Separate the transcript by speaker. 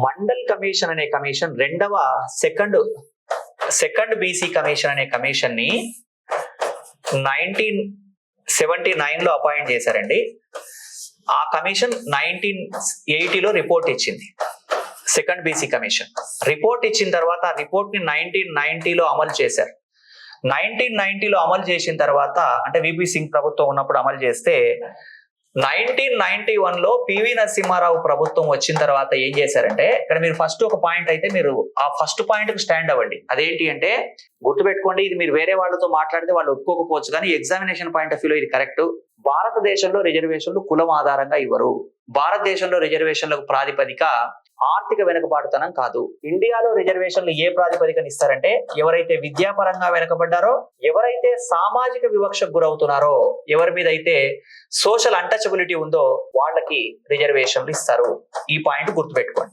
Speaker 1: Mandal commission అనే commission second BC commission అనే commission ని 1979 లో అపాయింట్ చేశారండి. ఆ కమిషన్ 1980లో రిపోర్ట్ ఇచ్చింది. సెకండ్ బీసీ కమిషన్ రిపోర్ట్ ఇచ్చిన తర్వాత ఆ రిపోర్ట్ ని 1990లో అమలు చేశారు. 1990లో అమలు చేసిన తర్వాత అంటే విపి సింగ్ ప్రభుత్వం ఉన్నప్పుడు అమలు చేస్తే 1991లో పివి నరసింహారావు ప్రభుత్వం వచ్చిన తర్వాత ఏం చేశారంటే, ఇక్కడ మీరు ఫస్ట్ ఒక పాయింట్ అయితే మీరు ఆ ఫస్ట్ పాయింట్ కు స్టాండ్ అవ్వండి. అదేంటి అంటే గుర్తుపెట్టుకోండి, ఇది మీరు వేరే వాళ్ళతో మాట్లాడితే వాళ్ళు ఒప్పుకోకపోవచ్చు, కానీ ఎగ్జామినేషన్ పాయింట్ ఆఫ్ వ్యూలో ఇది కరెక్ట్. భారతదేశంలో రిజర్వేషన్లు కులం ఆధారంగా ఇవ్వరు. భారతదేశంలో రిజర్వేషన్లకు ప్రాతిపదిక ఆర్థిక వెనుకబాటుతనం కాదు. ఇండియాలో రిజర్వేషన్లు ఏ ప్రాతిపదికన ఇస్తారంటే, ఎవరైతే విద్యాపరంగా వెనుకబడ్డారో, ఎవరైతే సామాజిక వివక్షకు గురవుతున్నారో, ఎవరి మీద అయితే సోషల్ అంటచబిలిటీ ఉందో వాళ్ళకి రిజర్వేషన్లు ఇస్తారు. ఈ పాయింట్ గుర్తుపెట్టుకోండి.